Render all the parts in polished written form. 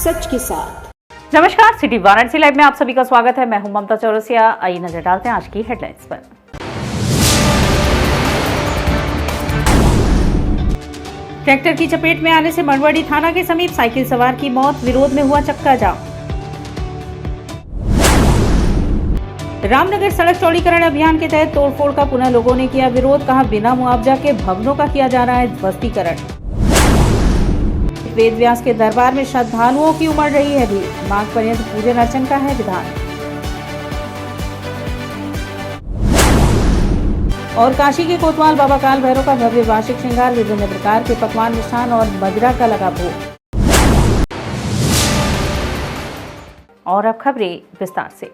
सच के साथ। नमस्कार, सिटी वाराणसी लाइव में आप सभी का स्वागत है। मैं हूं ममता चौरसिया। आइए नजर डालते हैं आज की हेडलाइंस पर। ट्रैक्टर की चपेट में आने से मरवाड़ी थाना के समीप साइकिल सवार की मौत, विरोध में हुआ चक्का जाम। रामनगर सड़क चौड़ीकरण अभियान के तहत तोड़फोड़ का पुनः लोगों ने किया विरोध, कहा बिना मुआवजा के भवनों का किया जा रहा है ध्वस्तीकरण। वेद व्यास के दरबार में श्रद्धालुओं की उमड़ रही है भीड़, माघ पर्यंत पूजन अर्चन का है विधान। और काशी के कोतवाल बाबा काल भैरव का भव्य वार्षिक श्रृंगार, विभिन्न प्रकार के पकवान मिष्ठान और मदिरा का लगा भोग। और अब खबरें विस्तार से।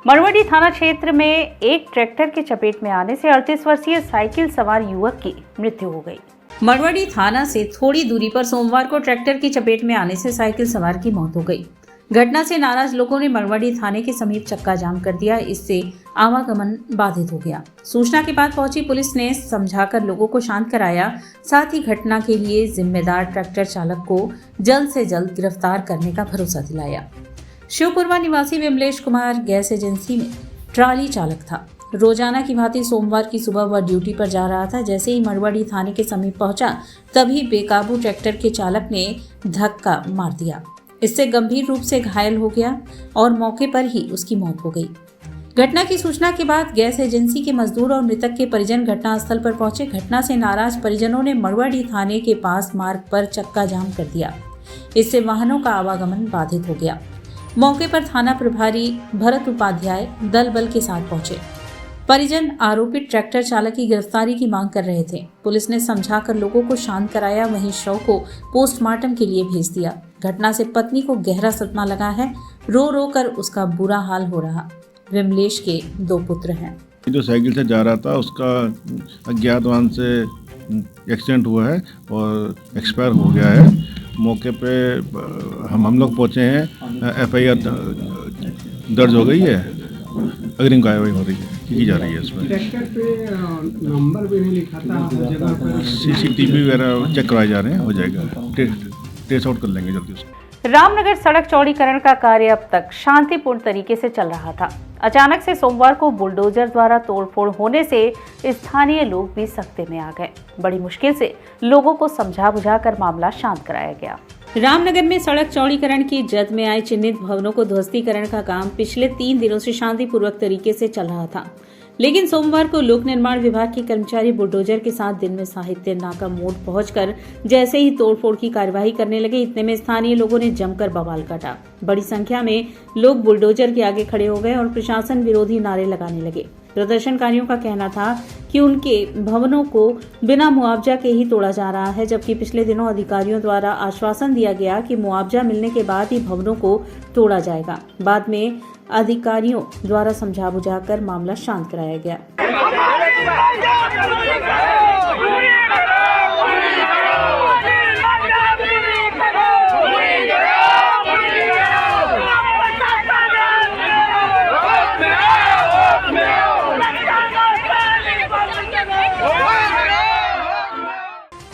मरवाड़ी थाना क्षेत्र में एक ट्रैक्टर के चपेट में आने से 38 वर्षीय साइकिल सवार युवक की मृत्यु हो गई। मरवाड़ी थाना से थोड़ी दूरी पर सोमवार को ट्रैक्टर की चपेट में आने से साइकिल सवार की मौत हो गई। घटना से नाराज लोगों ने मरवाड़ी थाने के समीप चक्का जाम कर दिया, इससे आवागमन बाधित हो गया। सूचना के बाद पहुंची पुलिस ने समझाकर लोगों को शांत कराया, साथ ही घटना के लिए जिम्मेदार ट्रैक्टर चालक को जल्द से जल्द गिरफ्तार करने का भरोसा दिलाया। शिवपुरवा निवासी विमलेश कुमार गैस एजेंसी में ट्राली चालक था। रोजाना की भांति सोमवार की सुबह वह ड्यूटी पर जा रहा था। जैसे ही मरवाड़ी थाने के समीप पहुंचा, तभी बेकाबू ट्रैक्टर के चालक ने धक्का मार दिया। इससे गंभीर रूप से घायल हो गया और मौके पर ही उसकी मौत हो गई। घटना की सूचना के बाद गैस एजेंसी के मजदूर और मृतक के परिजन घटनास्थल पर पहुंचे। घटना से नाराज परिजनों ने मरवाड़ी थाने के पास मार्ग पर चक्का जाम कर दिया। इससे वाहनों का आवागमन बाधित हो गया। मौके पर थाना प्रभारी भरत उपाध्याय दल बल के साथ पहुंचे। परिजन आरोपित ट्रैक्टर चालक की गिरफ्तारी की मांग कर रहे थे। पुलिस ने समझाकर लोगों को शांत कराया, वहीं शव को पोस्टमार्टम के लिए भेज दिया। घटना से पत्नी को गहरा सदमा लगा है, रो रो कर उसका बुरा हाल हो रहा। विमलेश के 2 पुत्र हैं। जो साइकिल से जा रहा था उसका अज्ञात वाहन से एक्सीडेंट हुआ है और एक्सपायर हो गया है। मौके पे हम लोग पहुँचे हैं। FIR दर्ज हो गई है, अग्रिम कार्रवाई हो रही है, की जा रही है। इसमें ट्रैक्टर पे नंबर भी नहीं लिखा था, हर जगह पर CCTV वगैरह चेक करवाए जा रहे हैं, हो जाएगा, ट्रेस आउट कर लेंगे जल्दी उसको। रामनगर सड़क चौड़ीकरण का कार्य अब तक शांतिपूर्ण तरीके से चल रहा था। अचानक से सोमवार को बुलडोजर द्वारा तोड़फोड़ होने से स्थानीय लोग भी सख्ते में आ गए। बड़ी मुश्किल से लोगों को समझा बुझाकर मामला शांत कराया गया। रामनगर में सड़क चौड़ीकरण की जद में आए चिन्हित भवनों को ध्वस्तीकरण का काम पिछले 3 दिनों से शांतिपूर्वक तरीके से चल रहा था, लेकिन सोमवार को लोक निर्माण विभाग के कर्मचारी बुलडोजर के साथ दिन में साहित्य नाका मोड़ पहुंचकर जैसे ही तोड़फोड़ की कार्यवाही करने लगे, इतने में स्थानीय लोगों ने जमकर बवाल काटा। बड़ी संख्या में लोग बुलडोजर के आगे खड़े हो गए और प्रशासन विरोधी नारे लगाने लगे। प्रदर्शनकारियों का कहना था कि उनके भवनों को बिना मुआवजा के ही तोड़ा जा रहा है, जबकि पिछले दिनों अधिकारियों द्वारा आश्वासन दिया गया कि मुआवजा मिलने के बाद ही भवनों को तोड़ा जाएगा। बाद में अधिकारियों द्वारा समझा बुझाकर मामला शांत कराया गया।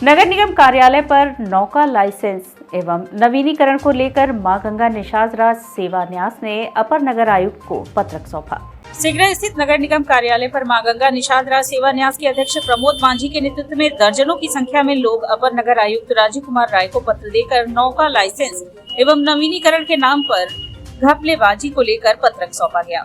नगर निगम कार्यालय पर नौका लाइसेंस एवं नवीनीकरण को लेकर मां गंगा निषाद राज सेवा न्यास ने अपर नगर आयुक्त को पत्रक सौंपा। सिगरा स्थित नगर निगम कार्यालय पर मां गंगा निषाद राज सेवा न्यास के अध्यक्ष प्रमोद मांझी के नेतृत्व में दर्जनों की संख्या में लोग अपर नगर आयुक्त राजीव कुमार राय को पत्र देकर नौका लाइसेंस एवं नवीनीकरण के नाम पर घपलेबाजी को लेकर पत्रक सौंपा गया।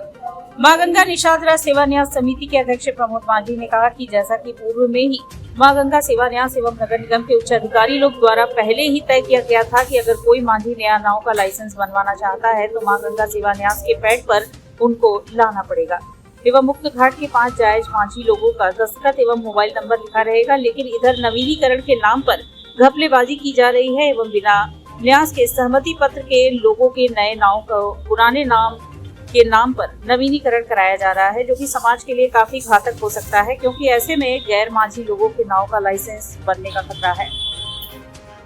मां गंगा निषाद राज सेवा न्यास समिति के अध्यक्ष प्रमोद मांझी ने कहा कि जैसा कि पूर्व में ही मां गंगा सेवा न्यास एवं नगर निगम के उच्च अधिकारी लोग द्वारा पहले ही तय किया गया था कि अगर कोई मांझी नया नाव का लाइसेंस बनवाना चाहता है तो मां गंगा सेवा न्यास के पैड पर उनको लाना पड़ेगा एवं मुक्त घाट के 5 जायज मांझी लोगों का दस्तखत एवं मोबाइल नंबर लिखा रहेगा। लेकिन इधर नवीनीकरण के नाम पर घपलेबाजी की जा रही है एवं बिना न्यास के सहमति पत्र के लोगों के नए नाव को पुराने नाम के नाम पर नवीनीकरण कराया जा रहा है, जो कि समाज के लिए काफी घातक हो सकता है, क्योंकि ऐसे में गैर मांझी लोगों के नाव का लाइसेंस बनने का खतरा है।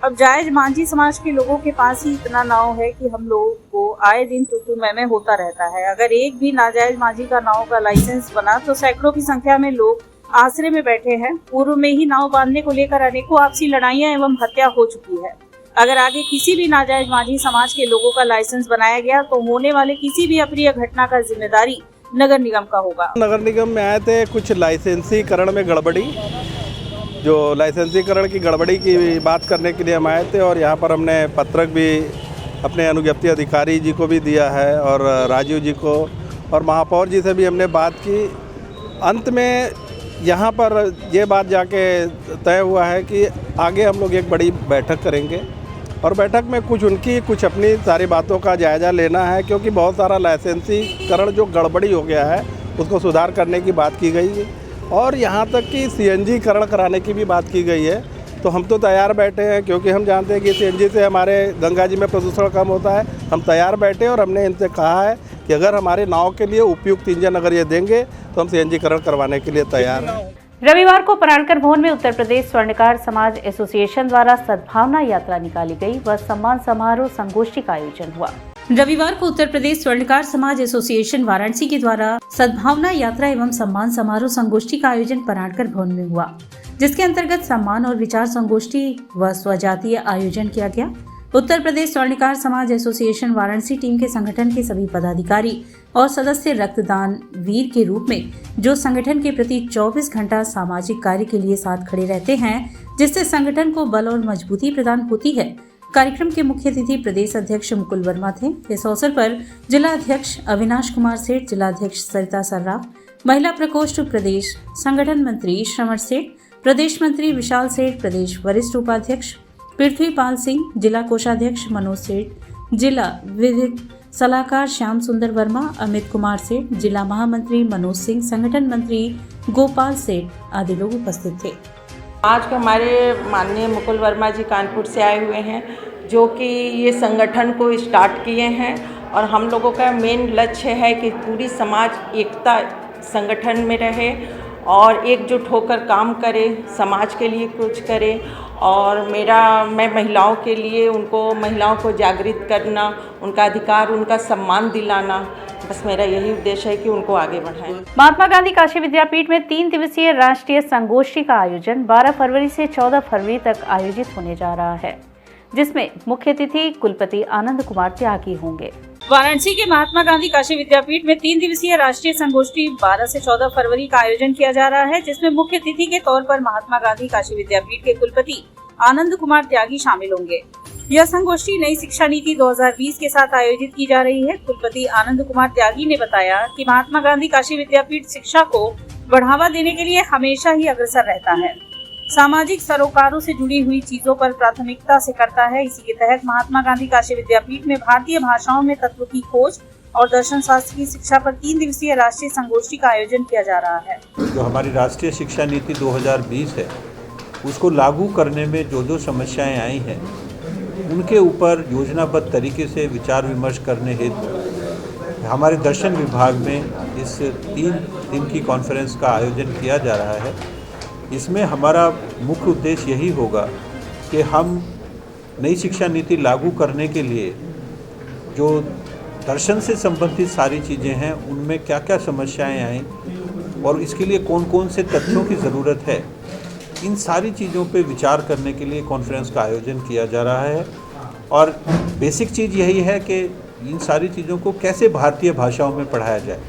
अब जायज मांझी समाज के लोगों के पास ही इतना नाव है कि हम लोगों को आए दिन तू मैं होता रहता है। अगर एक भी नाजायज मांझी का नाव का लाइसेंस बना तो सैकड़ों की संख्या में लोग आसरे में बैठे हैं। पूर्व में ही नाव बांधने को लेकर अनेकों आपसी लड़ाइयां एवं हत्या हो चुकी है। अगर आगे किसी भी नाजायज माझी समाज के लोगों का लाइसेंस बनाया गया तो होने वाले किसी भी अप्रिय घटना का जिम्मेदारी नगर निगम का होगा। नगर निगम में आए थे कुछ लाइसेंसीकरण में गड़बड़ी, जो लाइसेंसीकरण की गड़बड़ी की बात करने के लिए हम आए थे और यहाँ पर हमने पत्रक भी अपने अनुज्ञप्ति अधिकारी जी को भी दिया है और राजीव जी को और महापौर जी से भी हमने बात की। अंत में यहाँ पर ये बात जाके तय हुआ है कि आगे हम लोग एक बड़ी बैठक करेंगे और बैठक में कुछ उनकी कुछ अपनी सारी बातों का जायज़ा लेना है, क्योंकि बहुत सारा लाइसेंसीकरण जो गड़बड़ी हो गया है उसको सुधार करने की बात की गई है और यहाँ तक कि CNG करण कराने की भी बात की गई है। तो हम तो तैयार बैठे हैं, क्योंकि हम जानते हैं कि CNG से हमारे गंगा जी में प्रदूषण कम होता है। हम तैयार बैठे और हमने इनसे कहा है कि अगर हमारे नाव के लिए उपयुक्त इंजन अगर ये देंगे तो हम CNG करण करवाने के लिए तैयार हैं। रविवार को पराणकर भवन में उत्तर प्रदेश स्वर्णकार समाज एसोसिएशन द्वारा सद्भावना यात्रा निकाली गई व सम्मान समारोह संगोष्ठी का आयोजन हुआ। रविवार को उत्तर प्रदेश स्वर्णकार समाज एसोसिएशन वाराणसी के द्वारा सद्भावना यात्रा एवं सम्मान समारोह संगोष्ठी का आयोजन पराणकर भवन में हुआ, जिसके अंतर्गत सम्मान और विचार संगोष्ठी व स्वजातीय आयोजन किया गया। उत्तर प्रदेश स्वर्णकार समाज एसोसिएशन वाराणसी टीम के संगठन के सभी पदाधिकारी और सदस्य रक्तदान वीर के रूप में जो संगठन के प्रति 24 घंटा सामाजिक कार्य के लिए साथ खड़े रहते हैं, जिससे संगठन को बल और मजबूती प्रदान होती है। कार्यक्रम के मुख्य अतिथि प्रदेश अध्यक्ष मुकुल वर्मा थे। इस अवसर पर जिला अध्यक्ष अविनाश कुमार सेठ, जिला अध्यक्ष सरिता सर्राफ, महिला प्रकोष्ठ प्रदेश संगठन मंत्री श्रवण सेठ, प्रदेश मंत्री विशाल सेठ, प्रदेश वरिष्ठ उपाध्यक्ष पृथ्वीपाल सिंह, जिला कोषाध्यक्ष मनोज सेठ, जिला विधिक सलाहकार श्याम सुंदर वर्मा, अमित कुमार सेठ, जिला महामंत्री मनोज सिंह, संगठन मंत्री गोपाल सेठ आदि लोग उपस्थित थे। आज हमारे माननीय मुकुल वर्मा जी कानपुर से आए हुए हैं, जो कि ये संगठन को स्टार्ट किए हैं और हम लोगों का मेन लक्ष्य है कि पूरी समाज एकता संगठन में रहे और एकजुट होकर काम करे, समाज के लिए कुछ करे। और मैं महिलाओं के लिए महिलाओं को जागृत करना, उनका अधिकार, उनका सम्मान दिलाना, बस मेरा यही उद्देश्य है कि उनको आगे बढ़ाएं। महात्मा गांधी काशी विद्यापीठ में 3 दिवसीय राष्ट्रीय संगोष्ठी का आयोजन 12 फरवरी से 14 फरवरी तक आयोजित होने जा रहा है, जिसमें मुख्य अतिथि कुलपति आनंद कुमार त्यागी होंगे। वाराणसी के महात्मा गांधी काशी विद्यापीठ में 3 दिवसीय राष्ट्रीय संगोष्ठी 12 से 14 फरवरी का आयोजन किया जा रहा है, जिसमें मुख्य अतिथि के तौर पर महात्मा गांधी काशी विद्यापीठ के कुलपति आनंद कुमार त्यागी शामिल होंगे। यह संगोष्ठी नई शिक्षा नीति 2020 के साथ आयोजित की जा रही है। कुलपति आनंद कुमार त्यागी ने बताया कि महात्मा गांधी काशी विद्यापीठ शिक्षा को बढ़ावा देने के लिए हमेशा ही अग्रसर रहता है, सामाजिक सरोकारों से जुड़ी हुई चीजों पर प्राथमिकता से करता है। इसी के तहत महात्मा गांधी काशी विद्यापीठ में भारतीय भाषाओं में तत्व की खोज और दर्शन शास्त्र की शिक्षा पर 3 दिवसीय राष्ट्रीय संगोष्ठी का आयोजन किया जा रहा है। जो हमारी राष्ट्रीय शिक्षा नीति 2020 है, उसको लागू करने में जो समस्याएं आई हैं, उनके ऊपर योजनाबद्ध तरीके से विचार विमर्श करने हेतु हमारे दर्शन विभाग में इस 3 दिन की कॉन्फ्रेंस का आयोजन किया जा रहा है। इसमें हमारा मुख्य उद्देश्य यही होगा कि हम नई शिक्षा नीति लागू करने के लिए जो दर्शन से संबंधित सारी चीज़ें हैं, उनमें क्या क्या समस्याएं आएँ और इसके लिए कौन कौन से तथ्यों की ज़रूरत है, इन सारी चीज़ों पे विचार करने के लिए कॉन्फ्रेंस का आयोजन किया जा रहा है। और बेसिक चीज़ यही है कि इन सारी चीज़ों को कैसे भारतीय भाषाओं में पढ़ाया जाए,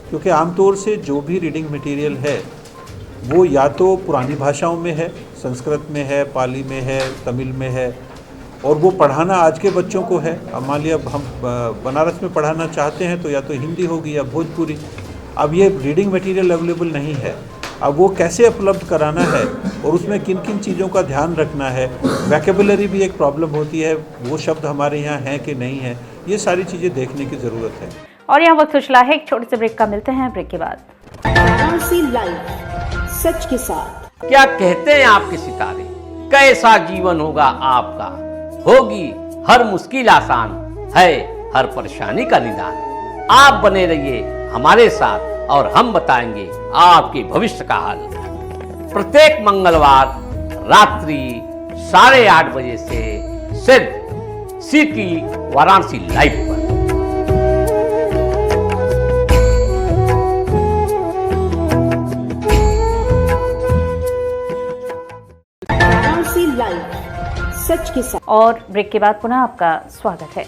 क्योंकि आमतौर से जो भी रीडिंग मटेरियल है वो या तो पुरानी भाषाओं में है, संस्कृत में है, पाली में है, तमिल में है, और वो पढ़ाना आज के बच्चों को है। अब मान लिया हम बनारस में पढ़ाना चाहते हैं तो या तो हिंदी होगी या भोजपुरी। अब ये रीडिंग मटेरियल अवेलेबल नहीं है, अब वो कैसे उपलब्ध कराना है और उसमें किन किन चीज़ों का ध्यान रखना है। वोकैबुलरी भी एक प्रॉब्लम होती है, वो शब्द हमारे यहाँ हैं कि नहीं है, ये सारी चीज़ें देखने की ज़रूरत है। और यहाँ वक्त कुछ है, एक छोटे से ब्रेक का मिलते हैं। ब्रेक के बाद वाराणसी लाइव सच के साथ। क्या कहते हैं आपके सितारे, कैसा जीवन होगा आपका, होगी हर मुश्किल आसान, है हर परेशानी का निदान। आप बने रहिए हमारे साथ और हम बताएंगे आपके भविष्य का हाल। प्रत्येक मंगलवार रात्रि 8:30 बजे से सिर्फ सिटी वाराणसी लाइव पर। वाराणसी लाइव सच के साथ। और ब्रेक के बाद पुनः आपका स्वागत है।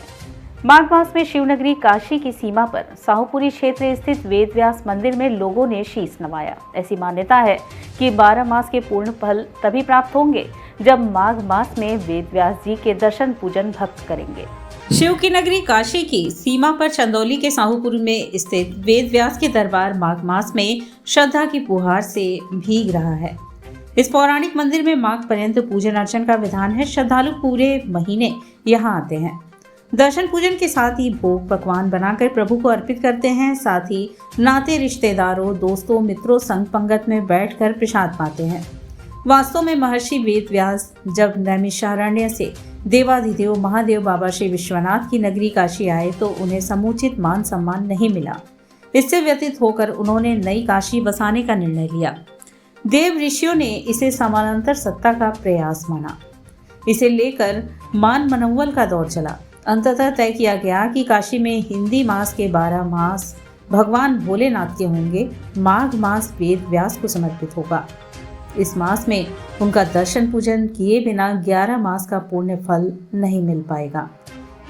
माघ मास में शिवनगरी काशी की सीमा पर साहूपुरी क्षेत्र स्थित वेदव्यास मंदिर में लोगों ने शीश नवाया। ऐसी मान्यता है कि 12 मास के पूर्ण फल तभी प्राप्त होंगे जब माघ मास में वेदव्यास जी के दर्शन पूजन भक्त करेंगे। शिव की नगरी काशी की सीमा पर चंदौली के साहूपुर में स्थित वेदव्यास के दरबार माघ मास में श्रद्धा की फुहार से भीग रहा है। इस पौराणिक मंदिर में माघ पर्यंत पूजन अर्चन का विधान है। श्रद्धालु पूरे महीने यहाँ आते हैं। दर्शन पूजन के साथ ही भोग पकवान बनाकर प्रभु को अर्पित करते हैं। साथ ही नाते रिश्तेदारों, दोस्तों, मित्रों संग पंगत में बैठकर प्रसाद पाते हैं। वास्तव में महर्षि वेदव्यास जब नैमिषारण्य से देवाधिदेव महादेव बाबा श्री विश्वनाथ की नगरी काशी आए तो उन्हें समुचित मान सम्मान नहीं मिला। इससे व्यतीत होकर उन्होंने नई काशी बसाने का निर्णय लिया। देव ऋषियों ने इसे समानांतर सत्ता का प्रयास माना। इसे लेकर मान मनौवल का दौर चला। अंततः तय किया गया कि काशी में हिंदी मास के 12 मास भगवान भोलेनाथ के होंगे। माघ मास वेद व्यास को समर्पित होगा। इस मास में उनका दर्शन पूजन किए बिना 11 मास का पुण्य फल नहीं मिल पाएगा।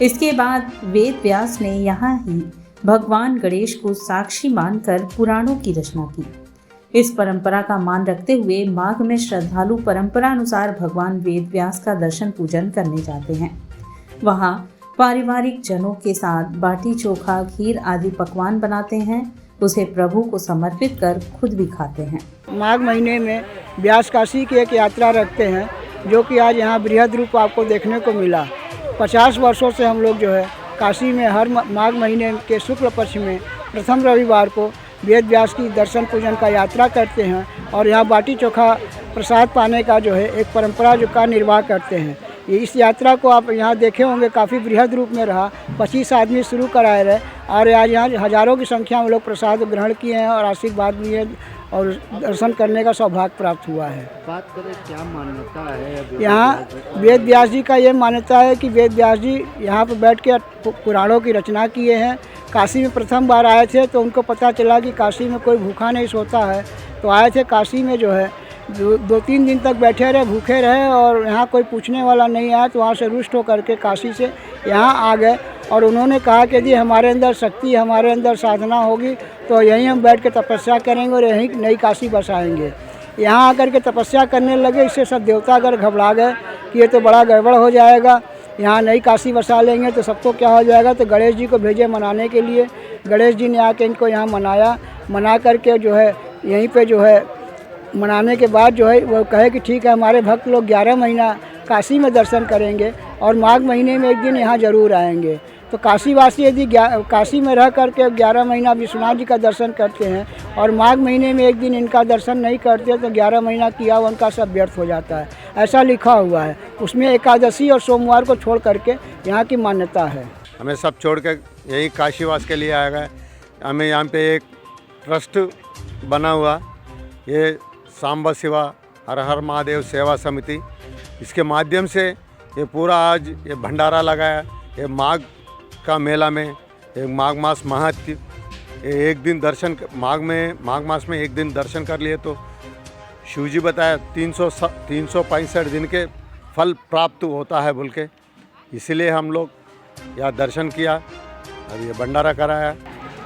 इसके बाद वेद व्यास ने यहाँ ही भगवान गणेश को साक्षी मानकर पुराणों की रचना की। इस परंपरा का मान रखते हुए माघ में श्रद्धालु परंपरा अनुसार भगवान वेद व्यास का दर्शन पूजन करने जाते हैं। वहाँ पारिवारिक जनों के साथ बाटी चोखा, खीर आदि पकवान बनाते हैं। उसे प्रभु को समर्पित कर खुद भी खाते हैं। माघ महीने में व्यास काशी की एक यात्रा रखते हैं, जो कि आज यहाँ बृहद रूप आपको देखने को मिला। 50 वर्षों से हम लोग जो है काशी में हर माघ महीने के शुक्ल पक्ष में प्रथम रविवार को वेद व्यास की दर्शन पूजन का यात्रा करते हैं और यहाँ बाटी चोखा प्रसाद पाने का जो है एक परंपरा जो का निर्वाह करते हैं। इस यात्रा को आप यहाँ देखे होंगे, काफ़ी बृहद रूप में रहा। 25 आदमी शुरू कराए रहे और आज यहाँ हज़ारों की संख्या में लोग प्रसाद ग्रहण किए हैं और आशीर्वाद लिए और दर्शन करने का सौभाग्य प्राप्त हुआ है। बात करें क्या मान्यता है यहाँ वेद व्यास जी का ये मान्यता है कि वेद व्यास जी यहाँ पर बैठ के पुराणों की रचना किए हैं। काशी में प्रथम बार आए थे तो उनको पता चला कि काशी में कोई भूखा नहीं सोता है, तो आए थे काशी में जो है 2-3 दिन तक बैठे रहे, भूखे रहे और यहाँ कोई पूछने वाला नहीं आया, तो वहाँ से रुष्ट होकर के काशी से यहाँ आ गए और उन्होंने कहा कि जी हमारे अंदर शक्ति, हमारे अंदर साधना होगी तो यहीं हम बैठ के तपस्या करेंगे और यहीं नई काशी बसाएंगे। यहाँ आकर के तपस्या करने लगे। इससे सब देवतागण घबरा गए कि ये तो बड़ा गड़बड़ हो जाएगा, यहाँ नई काशी बसा लेंगे तो सबको क्या हो जाएगा। तो गणेश जी को भेजे मनाने के लिए। गणेश जी ने आके इनको यहाँ मनाया। मना करके जो है यहीं पे जो है मनाने के बाद जो है वो कहे कि ठीक है, हमारे भक्त लोग 11 महीना काशी में दर्शन करेंगे और माघ महीने में एक दिन यहाँ ज़रूर आएंगे। तो काशीवासी यदि काशी में रह करके 11 महीना विश्वनाथ जी का दर्शन करते हैं और माघ महीने में एक दिन इनका दर्शन नहीं करते तो 11 महीना किया हुआ उनका सब व्यर्थ हो जाता है, ऐसा लिखा हुआ है। उसमें एकादशी और सोमवार को छोड़ करके यहाँ की मान्यता है। हमें सब छोड़ के यही काशीवास के लिए आया गया। हमें यहाँ पे एक ट्रस्ट बना हुआ, ये सांबा शिवा हर हर महादेव सेवा समिति, इसके माध्यम से ये पूरा आज ये भंडारा लगाया। ये माघ का मेला में एक माघ मास महत्व, एक दिन दर्शन माघ मास में एक दिन दर्शन कर लिए तो शिवजी बताया 365 दिन के फल प्राप्त होता है बोल के, इसलिए हम लोग यहाँ दर्शन किया और ये भंडारा कराया।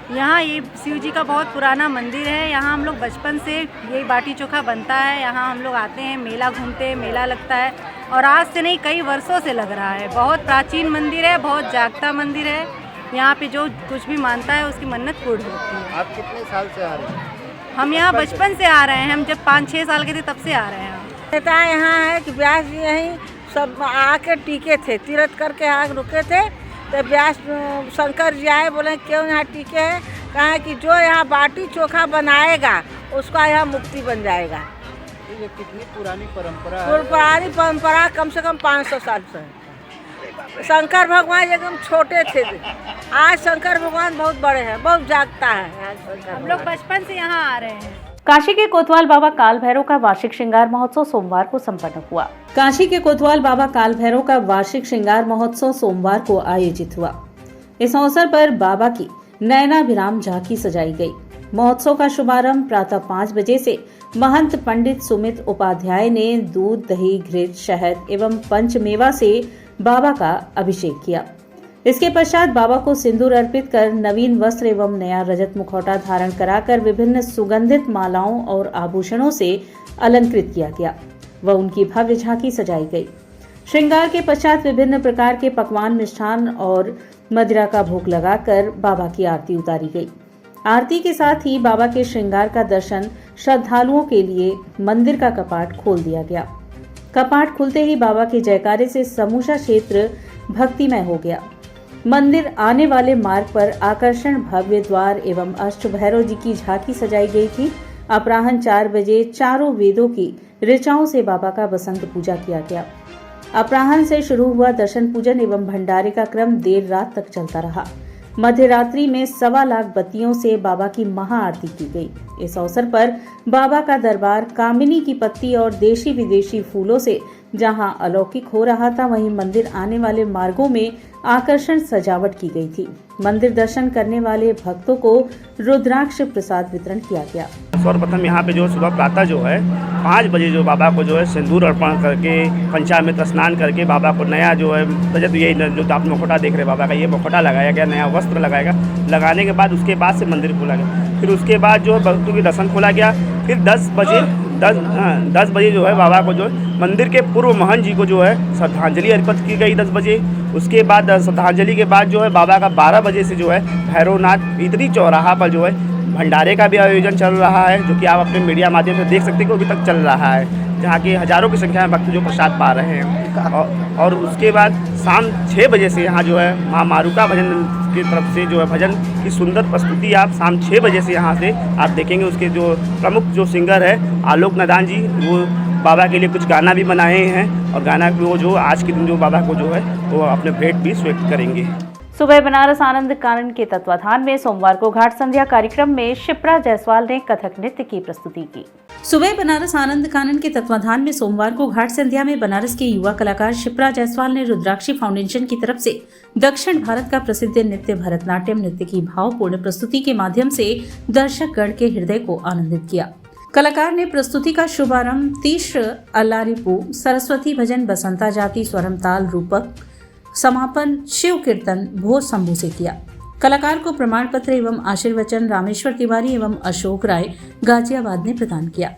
यहाँ ये शिव जी का बहुत पुराना मंदिर है। यहाँ हम लोग बचपन से यही बाटी चोखा बनता है, यहाँ हम लोग आते हैं, मेला घूमते हैं, मेला लगता है और आज से नहीं कई वर्षों से लग रहा है। बहुत प्राचीन मंदिर है, बहुत जागता मंदिर है। यहाँ पे जो कुछ भी मानता है उसकी मन्नत पूर्ण होती है। आप कितने साल से आ रहे हैं? हम यहाँ बचपन से आ रहे हैं। हम जब 5-6 साल के थे तब से आ रहे हैं। नेता यहाँ है कि व्यास जी यहीं सब आके टीके थे, तीर्थ करके आके रुके थे। तो व्यास शंकर जी आए, बोले क्यों यहाँ टीके हैं? कहा कि जो यहाँ बाटी चोखा बनाएगा उसका यहाँ मुक्ति बन जाएगा। ये कितनी पुरानी परंपरा है? पुरानी परंपरा कम से कम 500 साल से है। शंकर भगवान एकदम छोटे थे, आज शंकर भगवान बहुत बड़े हैं, बहुत जागता है। हम लोग बचपन से यहाँ आ रहे हैं। काशी के कोतवाल बाबा काल भैरव का वार्षिक श्रृंगार महोत्सव सोमवार को संपन्न हुआ। काशी के कोतवाल बाबा काल भैरव का वार्षिक श्रृंगार महोत्सव सोमवार को आयोजित हुआ। इस अवसर पर बाबा की नयनाभिराम झांकी सजाई गई। महोत्सव का शुभारंभ प्रातः 5 बजे से महंत पंडित सुमित उपाध्याय ने दूध, दही, घृत, शहद एवं पंचमेवा से बाबा का अभिषेक किया। इसके पश्चात बाबा को सिंदूर अर्पित कर नवीन वस्त्र एवं नया रजत मुखौटा धारण कराकर विभिन्न सुगंधित मालाओं और आभूषणों से अलंकृत किया गया व उनकी भव्य झांकी सजाई गई। श्रृंगार के पश्चात विभिन्न प्रकार के पकवान, मिष्ठान और मदिरा का भोग लगाकर बाबा की आरती उतारी गई। आरती के साथ ही बाबा के श्रृंगार का दर्शन श्रद्धालुओं के लिए मंदिर का कपाट खोल दिया गया। कपाट खुलते ही बाबा के जयकारे से समूचा क्षेत्र भक्तिमय हो गया। मंदिर आने वाले मार्ग पर आकर्षण भव्य द्वार एवं अष्ट भैरव जी की झांकी सजाई गई थी। अपराह्न 4 बजे चारों वेदों की ऋचाओं से बाबा का बसंत पूजा किया गया। अपराह्न से शुरू हुआ दर्शन पूजन एवं भंडारे का क्रम देर रात तक चलता रहा। मध्य रात्रि में 1.25 लाख बत्तियों से बाबा की महाआरती की गई। इस अवसर पर बाबा का दरबार कामिनी की पत्ती और देशी विदेशी फूलों से जहां अलौकिक हो रहा था, वहीं मंदिर आने वाले मार्गों में आकर्षण सजावट की गई थी। मंदिर दर्शन करने वाले भक्तों को रुद्राक्ष प्रसाद वितरण किया गया। सर्वप्रथम यहाँ पे जो सुबह प्रातः जो है 5 बजे जो बाबा को जो है सिंदूर अर्पण करके पंचामृत स्नान करके बाबा को नया जो है रजत, ये जो आप मुखौटा देख रहे हैं बाबा का, ये मुखौटा लगाया गया, नया वस्त्र लगाएगा। लगाने के बाद उसके बाद से मंदिर खोला गया। फिर उसके बाद जो है भक्तों की दर्शन खोला गया। फिर 10 बजे जो है बाबा को जो है मंदिर के पूर्व महंत जी को जो है श्रद्धांजलि अर्पित की गई 10 बजे। उसके बाद श्रद्धांजलि के बाद जो है बाबा का 12 बजे से जो है भैरवनाथ इतनी चौराहा पर जो है भंडारे का भी आयोजन चल रहा है, जो कि आप अपने मीडिया माध्यम से देख सकते हैं कि अभी तक चल रहा है, जहाँ की हजारों की संख्या में भक्त जो प्रसाद पा रहे हैं। और उसके बाद शाम 6 बजे से यहाँ जो है माँ मारुका भजन की तरफ से जो है भजन की सुंदर प्रस्तुति आप शाम 6 बजे से यहाँ से आप देखेंगे। उसके जो प्रमुख जो सिंगर है आलोक नादान जी, वो बाबा के लिए कुछ गाना भी बनाए हैं और गाना वो जो आज के दिन जो बाबा को जो है वो अपने भेंट भी स्वीकृत करेंगे। सुबह बनारस आनंद कानन के तत्वाधान में सोमवार को घाट संध्या कार्यक्रम में शिप्रा जायसवाल ने कथक नृत्य की प्रस्तुति की। सुबह बनारस आनंद कानन के तत्वाधान में सोमवार को घाट संध्या में बनारस के युवा कलाकार शिप्रा जायसवाल ने रुद्राक्षी फाउंडेशन की तरफ से दक्षिण भारत का प्रसिद्ध नृत्य भरतनाट्यम नृत्य की भावपूर्ण प्रस्तुति के माध्यम से दर्शकगण के हृदय को आनंदित किया। कलाकार ने प्रस्तुति का शुभारंभ तीश्र अल्लारिपू, सरस्वती भजन, बसंता जाति, स्वरम ताल, रूपक, समापन शिव कीर्तन, भोज शंभू से किया। कलाकार को प्रमाण पत्र एवं आशीर्वचन रामेश्वर तिवारी एवं अशोक राय गाजियाबाद ने प्रदान किया।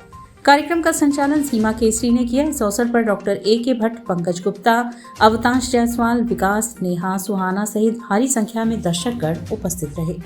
कार्यक्रम का संचालन सीमा केसरी ने किया। इस अवसर पर डॉक्टर A.K. भट्ट, पंकज गुप्ता, अवतांश जायसवाल, विकास, नेहा, सुहाना सहित भारी संख्या में दर्शकगण उपस्थित रहे।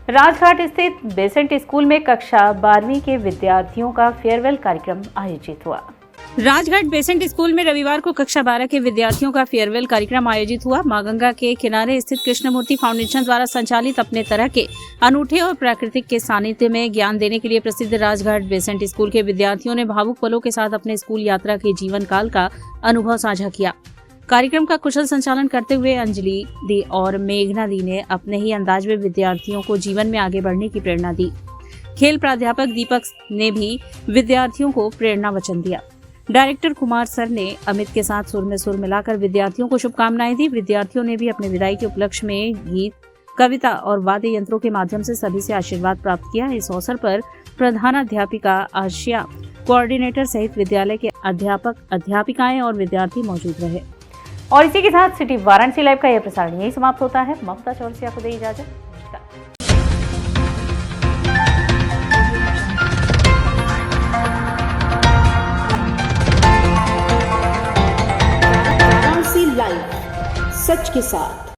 राजघाट स्थित बेसेंट स्कूल में कक्षा 12वीं के विद्यार्थियों का फेयरवेल कार्यक्रम आयोजित हुआ। राजघाट बेसेंट स्कूल में रविवार को कक्षा 12 के विद्यार्थियों का फेयरवेल कार्यक्रम आयोजित हुआ। मां गंगा के किनारे स्थित कृष्णमूर्ति फाउंडेशन द्वारा संचालित अपने तरह के अनूठे और प्राकृतिक के सानिध्य में ज्ञान देने के लिए प्रसिद्ध राजघाट बेसेंट स्कूल के विद्यार्थियों ने भावुक पलों के साथ अपने स्कूल यात्रा के जीवन काल का अनुभव साझा किया। कार्यक्रम का कुशल संचालन करते हुए अंजलि दी और मेघना दी ने अपने ही अंदाज में विद्यार्थियों को जीवन में आगे बढ़ने की प्रेरणा दी। खेल प्राध्यापक दीपक ने भी विद्यार्थियों को प्रेरणा वचन दिया। डायरेक्टर कुमार सर ने अमित के साथ सुर में सुर मिलाकर विद्यार्थियों को शुभकामनाएं दी। विद्यार्थियों ने भी अपने विदाई के उपलक्ष्य में गीत, कविता और वाद्य यंत्रों के माध्यम से सभी से आशीर्वाद प्राप्त किया। इस अवसर पर प्रधानाध्यापिका आशिया, कोऑर्डिनेटर सहित विद्यालय के अध्यापक, अध्यापिकाएं और विद्यार्थी मौजूद रहे। और इसी के साथ सिटी वाराणसी लाइव का यह प्रसारण यही समाप्त होता है। ममता चौरसिया को दे इजाजत। वाराणसी लाइव, सच के साथ।